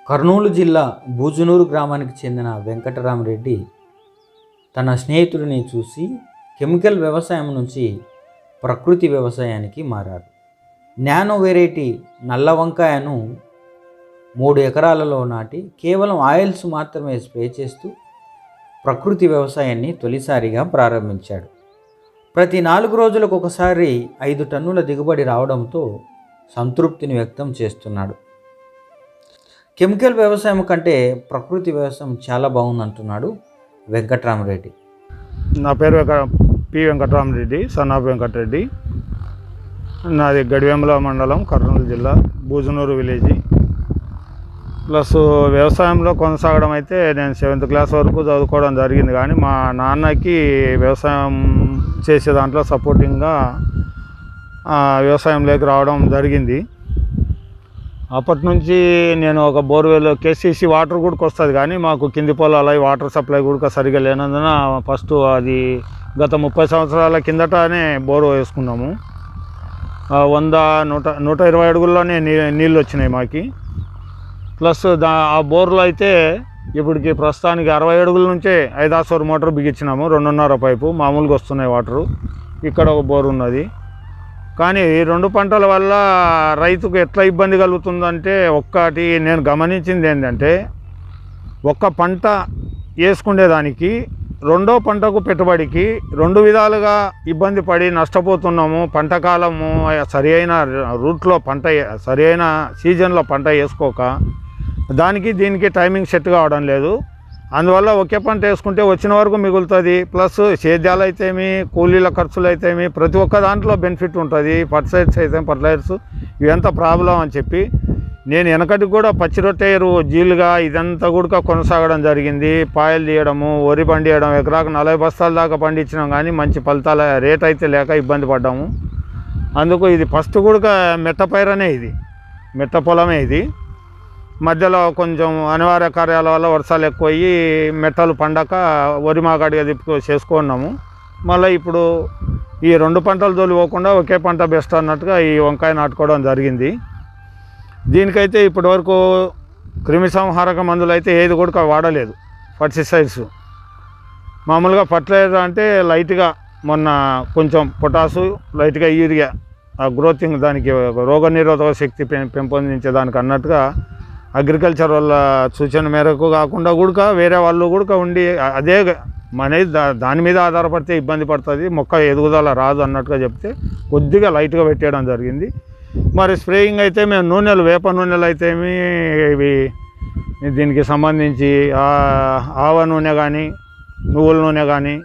కర్నూలు జిల్లా బూజునూరు గ్రామానికి చెందిన వెంకటరామరెడ్డి తన స్నేహితుడిని చూసి కెమికల్ వ్యవసాయం నుంచి ప్రకృతి వ్యవసాయానికి మారారు. నానో వెరైటీ నల్ల వంకాయను 3 ఎకరాలలో నాటి కేవలం ఆయిల్స్ మాత్రమే స్ప్రే చేస్తూ ప్రకృతి వ్యవసాయాన్ని తొలిసారిగా ప్రారంభించాడు. ప్రతి 4 రోజులకు ఒకసారి 5 టన్నుల దిగుబడి రావడంతో సంతృప్తిని వ్యక్తం చేస్తున్నాడు. కెమికల్ వ్యవసాయం కంటే ప్రకృతి వ్యవసాయం చాలా బాగుందంటున్నాడు వెంకటరామరెడ్డి. నా పేరు P Venkataramareddy, son of Venkatareddy. నాది గడివేముల మండలం, కర్నూలు జిల్లా, బూజునూరు విలేజ్. ప్లస్ వ్యవసాయంలో కొనసాగడం అయితే నేను 7th క్లాస్ వరకు చదువుకోవడం జరిగింది. కానీ మా నాన్నకి వ్యవసాయం చేసే దాంట్లో సపోర్టింగ్గా వ్యవసాయంలోకి రావడం జరిగింది. అప్పటి నుంచి నేను ఒక బోర్వెల్ కేసీసీ వాటర్ కూడా వస్తుంది, కానీ మాకు కింది పొలాలు వాటర్ సప్లై కూడా సరిగా లేనందున ఫస్ట్ అది గత 30 సంవత్సరాల కిందటనే బోర్ వేసుకున్నాము. 100-120 అడుగుల్లోనే నీళ్ళు వచ్చినాయి మాకు. ప్లస్ ఆ బోర్లో అయితే ఇప్పటికి ప్రస్తుతానికి 60 అడుగుల నుంచే 5 ఆర్సోర్ మోటార్ బిగించినాము. 2.5 పైపు మామూలుగా వస్తున్నాయి వాటరు. ఇక్కడ ఒక బోర్ ఉన్నది. కానీ 2 పంటల వల్ల రైతుకు ఎట్లా ఇబ్బంది కలుగుతుందంటే, ఒక్కటి నేను గమనించింది ఏంటంటే, ఒక్క పంట వేసుకునేదానికి 2వ పంటకు పెట్టుబడికి 2 విధాలుగా ఇబ్బంది పడి నష్టపోతున్నాము. పంట కాలము సరి అయిన రూట్లో పంట, సరి అయిన సీజన్లో పంట వేసుకోక దానికి దీనికి టైమింగ్ సెట్ కావడం లేదు. అందువల్ల ఒకే పంట వేసుకుంటే వచ్చిన వరకు మిగులుతుంది. ప్లస్ సేద్యాలు అయితేమి, కూలీల ఖర్చులు అయితేమి, ప్రతి ఒక్క దాంట్లో బెనిఫిట్ ఉంటుంది. ఫర్టిలైజర్స్ అయితే ఫర్టిలైజర్స్ ఇవంతా ప్రాబ్లం అని చెప్పి నేను వెనకటికి కూడా పచ్చి రొట్టె ఎరువు జీలుగా ఇదంతా కూడా కొనసాగడం జరిగింది. పాయలు తీయడము, వరి పండియడం, ఎకరాకు 40 బస్తాల దాకా పండించినాం. కానీ మంచి ఫలితాల రేట్ అయితే లేక ఇబ్బంది పడ్డాము. అందుకు ఇది ఫస్ట్ కూడా మెట్ట పైరనే, ఇది మెట్ట పొలమే. ఇది మధ్యలో కొంచెం అనివార్య కార్యాల వల్ల వర్షాలు ఎక్కువయ్యి మెట్టలు పండక వరి మాగాడిగా చేసుకున్నాము. మళ్ళీ ఇప్పుడు ఈ 2 పంటలు తోలిపోకుండా ఒకే పంట బెస్ట్ అన్నట్టుగా ఈ వంకాయ నాటుకోవడం జరిగింది. దీనికైతే ఇప్పటివరకు క్రిమి సంహారక మందులు అయితే ఏది కూడా వాడలేదు. ఫర్టిసైడ్స్ మామూలుగా ఫర్టిలైజర్ అంటే లైట్గా మొన్న కొంచెం పొటాసు, లైట్గా యూరియా, ఆ గ్రోతింగ్ దానికి రోగనిరోధక శక్తి పెంపొందించేదానికి అన్నట్టుగా అగ్రికల్చర్ వాళ్ళ సూచన మేరకు కాకుండా కూడా వేరే వాళ్ళు కూడా ఉండి అదే అనేది దాని మీద ఆధారపడితే ఇబ్బంది పడుతుంది, మొక్క ఎదుగుదల రాదు అన్నట్టుగా చెప్తే కొద్దిగా లైట్గా పెట్టేయడం జరిగింది. మరి స్ప్రేయింగ్ అయితే మేము నూనెలు, వేప నూనెలు అయితేమి, ఇవి దీనికి సంబంధించి ఆవ నూనె కానీ, నువ్వుల నూనె కానీ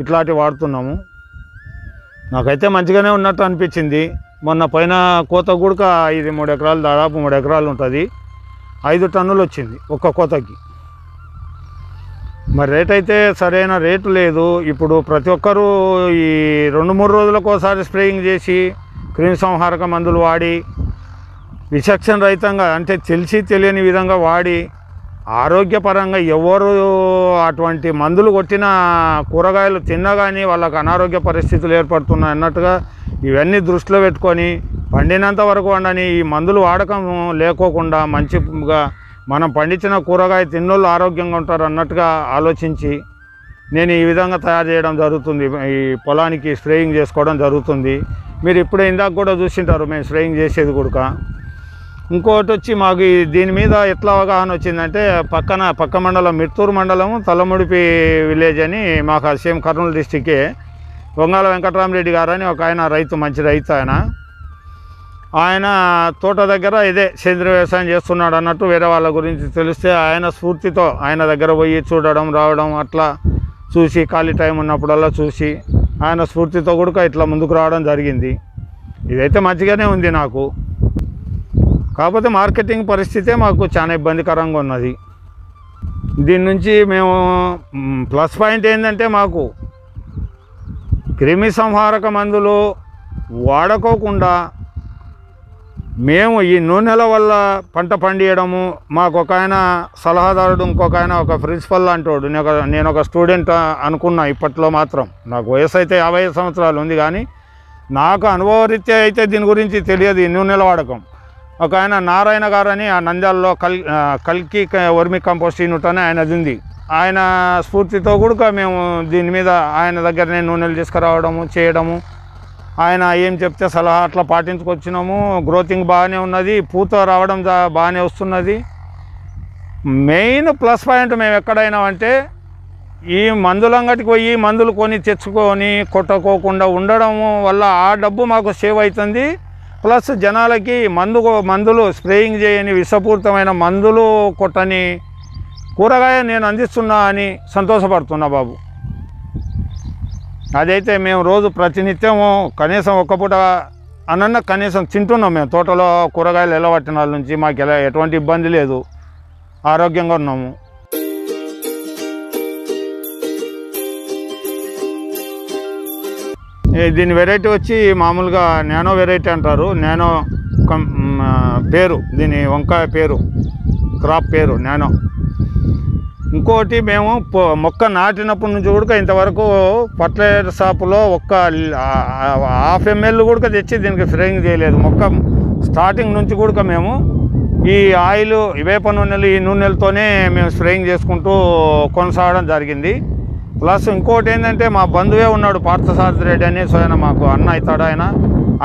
ఇట్లాంటివి వాడుతున్నాము. నాకైతే మంచిగానే ఉన్నట్టు అనిపించింది. మొన్న పైన కోత కూడా ఇది 3 ఎకరాలు, దాదాపు 3 ఎకరాలు ఉంటుంది. 5 టన్నులు వచ్చింది ఒక్క కోతకి. మరి రేట్ అయితే సరైన రేటు లేదు. ఇప్పుడు ప్రతి ఒక్కరూ ఈ 2-3 రోజులకు ఒకసారి స్ప్రేయింగ్ చేసి క్రిమి సంహారక మందులు వాడి విచక్షణ రహితంగా, అంటే తెలిసి తెలియని విధంగా వాడి ఆరోగ్యపరంగా ఎవరు అటువంటి మందులు కొట్టిన కూరగాయలు తిన్నా కానీ వాళ్ళకు అనారోగ్య పరిస్థితులు ఏర్పడుతున్నాయి అన్నట్టుగా ఇవన్నీ దృష్టిలో పెట్టుకొని పండినంత వరకు వండని, ఈ మందులు వాడకం లేకోకుండా మంచిగా మనం పండించిన కూరగాయ తిన్నోళ్ళు ఆరోగ్యంగా ఉంటారు అన్నట్టుగా ఆలోచించి నేను ఈ విధంగా తయారు చేయడం జరుగుతుంది. ఈ పొలానికి స్ప్రేయింగ్ చేసుకోవడం జరుగుతుంది. మీరు ఇప్పుడే ఇందాక కూడా చూసింటారు మేము స్ప్రేయింగ్ చేసేది కూడా. ఇంకోటి వచ్చి మాకు దీని మీద ఎట్లా అవగాహన వచ్చిందంటే, పక్క మండలం మిర్తూరు మండలం తలముడిపి విలేజ్ అని, మాకు సేమ్ కర్నూలు డిస్టిక్కే, వంగాల వెంకటరామరెడ్డి గారు అని ఒక ఆయన రైతు, మంచి రైతు. ఆయన తోట దగ్గర ఇదే సేంద్రీయ వ్యవసాయం చేస్తున్నాడు అన్నట్టు వేరే వాళ్ళ గురించి తెలిస్తే ఆయన స్ఫూర్తితో ఆయన దగ్గర పోయి చూడడం, రావడం, అట్లా చూసి ఖాళీ టైం ఉన్నప్పుడల్లా చూసి ఆయన స్ఫూర్తితో కూడా ఇట్లా ముందుకు రావడం జరిగింది. ఇదైతే మంచిగానే ఉంది నాకు. కాకపోతే మార్కెటింగ్ పరిస్థితే మాకు చాలా ఇబ్బందికరంగా ఉన్నది. దీని నుంచి మేము ప్లస్ పాయింట్ ఏంటంటే, మాకు క్రిమి సంహారక మందులు వాడుకోకుండా మేము ఈ నూనెల వల్ల పంట పండియడము, మాకు ఒక ఆయన సలహాదారుడు, ఇంకొక ఆయన ఒక ప్రిన్సిపల్ లాంటోడు, నేను ఒక స్టూడెంట్ అనుకున్నా. ఇప్పట్లో మాత్రం నాకు వయసు అయితే 55 సంవత్సరాలు ఉంది, కానీ నాకు అనుభవరీత్యా అయితే దీని గురించి తెలియదు. ఈ నూనెల వాడకం ఒక ఆయన నారాయణ గారు అని ఆ నంద్యాలలో కల్కి వర్మి కంపోస్ట్ యూనిట్ అని ఆయనది ఉంది. ఆయన స్ఫూర్తితో కూడా మేము దీని మీద ఆయన దగ్గరనే నూనెలు తీసుకురావడము చేయడము, ఆయన ఏం చెప్తే సలహా అట్లా పాటించుకొచ్చినాము. గ్రోతింగ్ బాగానే ఉన్నది, పూత రావడం బాగానే వస్తున్నది. మెయిన్ ప్లస్ పాయింట్ మేము ఎక్కడైనా అంటే ఈ మందుల అంగటికి పోయి మందులు కొని తెచ్చుకొని కొట్టుకోకుండా ఉండడం వల్ల ఆ డబ్బు మాకు సేవ్ అవుతుంది. ప్లస్ జనాలకి మందులు స్ప్రేయింగ్ చేయని విషపూరితమైన మందులు కొట్టని కూరగాయ నేను అందిస్తున్నా అని సంతోషపడుతున్నా బాబు. అదైతే మేము రోజు ప్రతినిత్యము కనీసం ఒక్క పూట అన్న కనీసం తింటున్నాం. మేము తోటలో కూరగాయలు ఎలా పట్టిన వాళ్ళ నుంచి మాకు ఎటువంటి ఇబ్బంది లేదు, ఆరోగ్యంగా ఉన్నాము. దీని వెరైటీ వచ్చి మామూలుగా నానో వెరైటీ అంటారు. నానో పేరు, దీని వంకాయ పేరు, క్రాప్ పేరు నానో. ఇంకోటి మేము మొక్క నాటినప్పటి నుంచి కూడా ఇంతవరకు ఫర్టిలైజర్ షాపులో ఒక్క 1/2 ml కూడా తెచ్చి దీనికి స్ప్రేయింగ్ చేయలేదు. మొక్క స్టార్టింగ్ నుంచి కూడా మేము ఈ ఆయిల్, వేప నూనెలు, ఈ నూనెలతోనే మేము స్ప్రేయింగ్ చేసుకుంటూ కొనసాగడం జరిగింది. ప్లస్ ఇంకోటి ఏంటంటే మా బంధువే ఉన్నాడు పార్థసారథి రెడ్డి అని, ఆయన మాకు అన్న అవుతాడు.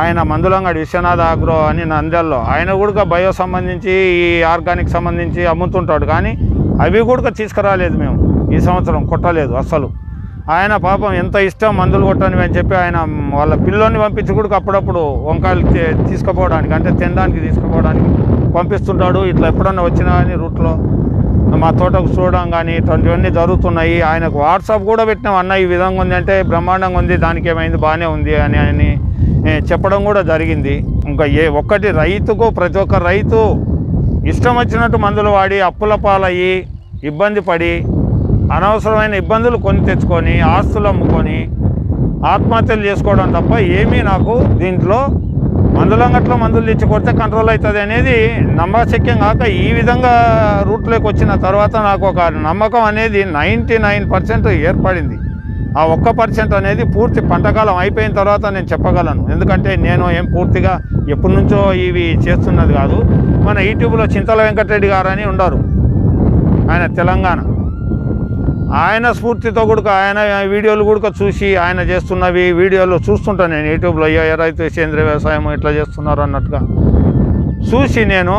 ఆయన మందులంగడి విశ్వనాథ్ ఆగ్రో అని నంద్యాలలో, ఆయన కూడా బయో సంబంధించి ఈ ఆర్గానిక్ సంబంధించి అమ్ముతుంటాడు. కానీ అవి కూడా తీసుకురాలేదు మేము ఈ సంవత్సరం, కొట్టలేదు అస్సలు. ఆయన పాపం ఎంత ఇష్టం మందులు కొట్టనివి అని చెప్పి ఆయన వాళ్ళ పిల్లోని పంపించి కూడా అప్పుడప్పుడు వంకాయలు తీసుకుపోవడానికి, అంటే తినడానికి తీసుకుపోవడానికి పంపిస్తుంటాడు. ఇట్లా ఎప్పుడన్నా వచ్చినా కానీ రూట్లో మా తోటకు చూడడం కానీ ఇటువంటివన్నీ జరుగుతున్నాయి. ఆయనకు వాట్సాప్ కూడా పెట్టినాం, అన్న ఈ విధంగా ఉంది అంటే బ్రహ్మాండంగా ఉంది, దానికి ఏమైంది బాగానే ఉంది అని చెప్పడం కూడా జరిగింది. ఇంకా ఒక్కటి రైతుకు, ప్రతి ఒక్క రైతు ఇష్టం వచ్చినట్టు మందులు వాడి అప్పుల పాలయ్యి ఇబ్బంది పడి అనవసరమైన ఇబ్బందులు కొని తెచ్చుకొని ఆస్తులు అమ్ముకొని ఆత్మహత్యలు చేసుకోవడం తప్ప ఏమీ నాకు దీంట్లో మందులంగట్లో మందులు తెచ్చి కొడితే కంట్రోల్ అవుతుంది అనేది నమ్మశక్యం కాక ఈ విధంగా రూట్లోకి వచ్చిన తర్వాత నాకు ఒక నమ్మకం అనేది 99% ఏర్పడింది. ఆ 1% అనేది పూర్తి పంటకాలం అయిపోయిన తర్వాత నేను చెప్పగలను. ఎందుకంటే నేను ఏం పూర్తిగా ఎప్పటి నుంచో ఇవి చేస్తున్నది కాదు. మన యూట్యూబ్లో చింతల వెంకటరెడ్డి గారు అని ఉన్నారు, ఆయన తెలంగాణ. ఆయన స్ఫూర్తితో కూడా ఆయన వీడియోలు కూడా చూసి ఆయన చేస్తున్నవి వీడియోలు చూస్తుంటాను నేను యూట్యూబ్లో. ఏ రైతు సేంద్రీయ వ్యవసాయం ఇట్లా చేస్తున్నారు అన్నట్టుగా చూసి నేను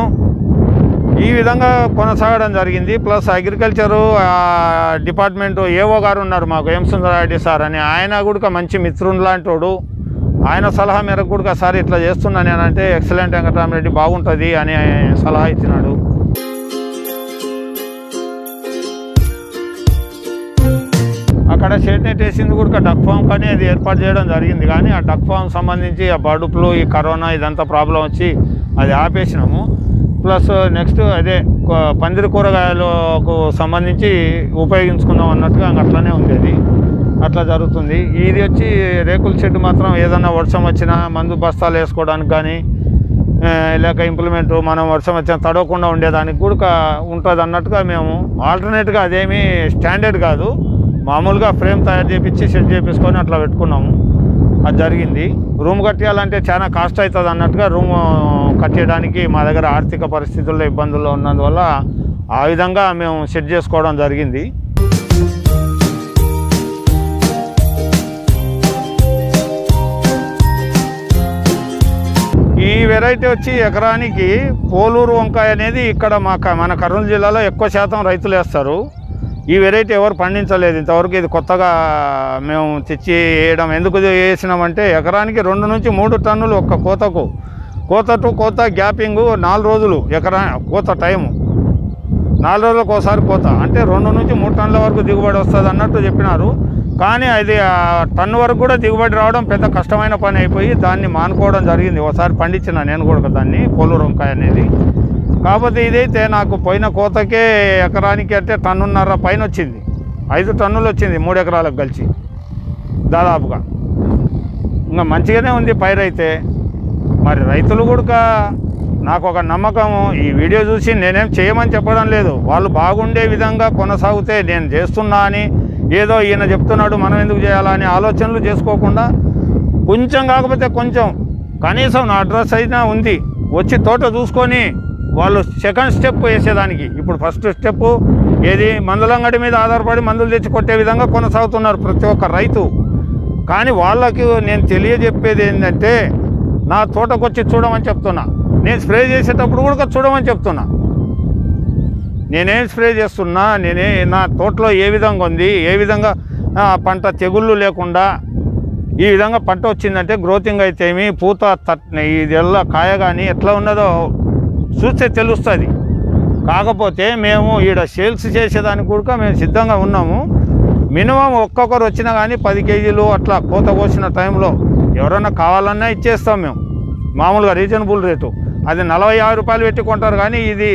ఈ విధంగా కొనసాగడం జరిగింది. ప్లస్ అగ్రికల్చరు డిపార్ట్మెంటు ఏఓ గారు ఉన్నారు మాకు, ఎం సుందరారెడ్డి సార్ అని, ఆయన కూడా మంచి మిత్రుడు లాంటి వాడు. ఆయన సలహా మేరకు కూడా సార్ ఇట్లా చేస్తున్నా నేనంటే ఎక్సలెంట్ వెంకటరామరెడ్డి బాగుంటుంది అని సలహా ఇచ్చినాడు. అక్కడ షెడ్ నెట్ వేసింది కూడా డక్ ఫామ్ కానీ అది ఏర్పాటు చేయడం జరిగింది. కానీ ఆ డక్ ఫామ్ సంబంధించి ఆ బర్డ్ ఫ్లూ, ఈ కరోనా ఇదంతా ప్రాబ్లం వచ్చి అది ఆపేసినాము. ప్లస్ నెక్స్ట్ అదే పందిరి కూరగాయలకు సంబంధించి ఉపయోగించుకుందాం అన్నట్టుగా అట్లనే ఉంది. అది అట్లా జరుగుతుంది. ఇది వచ్చి రేకుల షెడ్ మాత్రం ఏదన్నా వర్షం వచ్చినా మందు బస్తాలు వేసుకోవడానికి కానీ లేక ఇంప్లిమెంట్ మనం వర్షం వచ్చినా తడవకుండా ఉండేదానికి కూడా ఉంటుంది అన్నట్టుగా మేము ఆల్టర్నేట్గా అదేమీ స్టాండర్డ్ కాదు, మామూలుగా ఫ్రేమ్ తయారు చేయించి సెట్ చేయించుకొని అట్లా పెట్టుకున్నాము. అది జరిగింది. రూమ్ కట్టేయాలంటే చాలా కాస్ట్ అవుతుంది అన్నట్టుగా రూమ్ కట్టేయడానికి మా దగ్గర ఆర్థిక పరిస్థితుల్లో ఇబ్బందుల్లో ఉన్నందువల్ల ఆ విధంగా మేము సెట్ చేసుకోవడం జరిగింది. ఈ వెరైటీ వచ్చి ఎకరానికి పోలూరు వంకాయ అనేది ఇక్కడ మన కర్నూలు జిల్లాలో ఎక్కువ శాతం రైతులు వేస్తారు. ఈ వెరైటీ ఎవరు పండించలేదు ఇంతవరకు. ఇది కొత్తగా మేము తెచ్చి వేయడం. ఎందుకు వేసినామంటే ఎకరానికి 2 నుంచి 3 టన్నులు ఒక్క కోతకు, కోత టు కోత గ్యాపింగు 4 రోజులు కోత టైము, 4 రోజులకు ఒకసారి కోత అంటే 2 నుంచి 3 టన్నుల వరకు దిగుబడి వస్తుంది అన్నట్టు చెప్పినారు. కానీ అది టన్ను వరకు కూడా దిగుబడి రావడం పెద్ద కష్టమైన పని అయిపోయి దాన్ని మానుకోవడం జరిగింది. ఒకసారి పండించిన నేను కూడా దాన్ని పోలూరు వంకాయ అనేది. కాకపోతే ఇదైతే నాకు పోయిన కోతకే ఎకరానికి అంటే 1.5 టన్నుల పైన వచ్చింది, 5 టన్నులు వచ్చింది 3 ఎకరాలకు కలిసి దాదాపుగా. ఇంకా మంచిగానే ఉంది పైరైతే. మరి రైతులు కూడా నాకు ఒక నమ్మకము, ఈ వీడియో చూసి నేనేం చేయమని చెప్పడం లేదు, వాళ్ళు బాగుండే విధంగా కొనసాగితే నేను చేస్తున్నా అని, ఏదో ఈయన చెప్తున్నాడు మనం ఎందుకు చేయాలని ఆలోచనలు చేసుకోకుండా కొంచెం కాకపోతే కొంచెం కనీసం నా అడ్రస్ అయినా ఉంది, వచ్చి తోట చూసుకొని వాళ్ళు సెకండ్ స్టెప్ వేసేదానికి, ఇప్పుడు ఫస్ట్ స్టెప్ ఏది మందులంగడి మీద ఆధారపడి మందులు తెచ్చి కొట్టే విధంగా కొనసాగుతున్నారు ప్రతి ఒక్క రైతు. కానీ వాళ్ళకి నేను తెలియజెప్పేది ఏంటంటే, నా తోటకు వచ్చి చూడమని చెప్తున్నా. నేను స్ప్రే చేసేటప్పుడు కూడా చూడమని చెప్తున్నా. నేనేం స్ప్రే చేస్తున్నా, నా తోటలో ఏ విధంగా ఉంది, ఏ విధంగా పంట తెగుళ్ళు లేకుండా ఈ విధంగా పంట వచ్చిందంటే గ్రోతింగ్ అయితేమి, పూత ఇదెల్లా కాయ కానీ ఎట్లా ఉన్నదో చూస్తే తెలుస్తుంది. కాకపోతే మేము ఈడ సేల్స్ చేసేదానికి కూడా మేము సిద్ధంగా ఉన్నాము. మినిమం ఒక్కొక్కరు వచ్చినా కానీ 10 కేజీలు అట్లా కోత కోసిన టైంలో ఎవరైనా కావాలన్నా ఇచ్చేస్తాం మేము. మామూలుగా రీజనబుల్ రేటు. అది 46 రూపాయలు పెట్టి కొంటారు, కానీ ఇది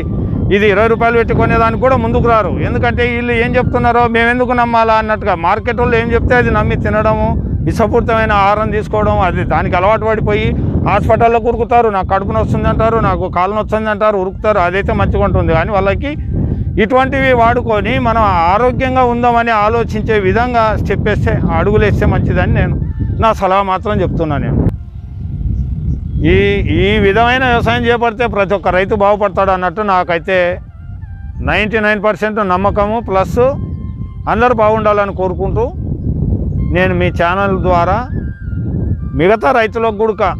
20 రూపాయలు పెట్టి కొనేదానికి కూడా ముందుకు రారు. ఎందుకంటే వీళ్ళు ఏం చెప్తున్నారో మేము ఎందుకు నమ్మాలా అన్నట్టుగా మార్కెట్ వాళ్ళు ఏం చెప్తే అది నమ్మి తినడము, విషపూరితమైన ఆహారం తీసుకోవడం, అది దానికి అలవాటు పడిపోయి హాస్పిటల్లో ఉరుకుతారు. నాకు కడుపు నొస్తుంది అంటారు, నాకు కాలు నొస్తుంది అంటారు, ఉరుకుతారు. అదైతే మంచిగా ఉంటుంది. కానీ వాళ్ళకి ఇటువంటివి వాడుకొని మనం ఆరోగ్యంగా ఉందామని ఆలోచించే విధంగా చెప్పేస్తే అడుగులు వేస్తే మంచిదని నేను నా సలహా మాత్రం చెప్తున్నాను. నేను ఈ విధమైన వ్యవసాయం చేపడితే ప్రతి ఒక్క రైతు బాగుపడతాడు అన్నట్టు నాకైతే 99% నమ్మకము. ప్లస్ అందరూ బాగుండాలని కోరుకుంటూ నేను మీ ఛానల్ ద్వారా మిగతా రైతులకు కూడా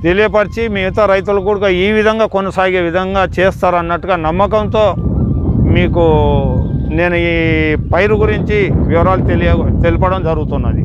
తెలియపరిచి, మిగతా రైతులకు కూడా ఈ విధంగా కొనసాగే విధంగా చేస్తారన్నట్టుగా నమ్మకంతో మీకు నేను ఈ పైరు గురించి వివరాలు తెలపడం జరుగుతున్నది.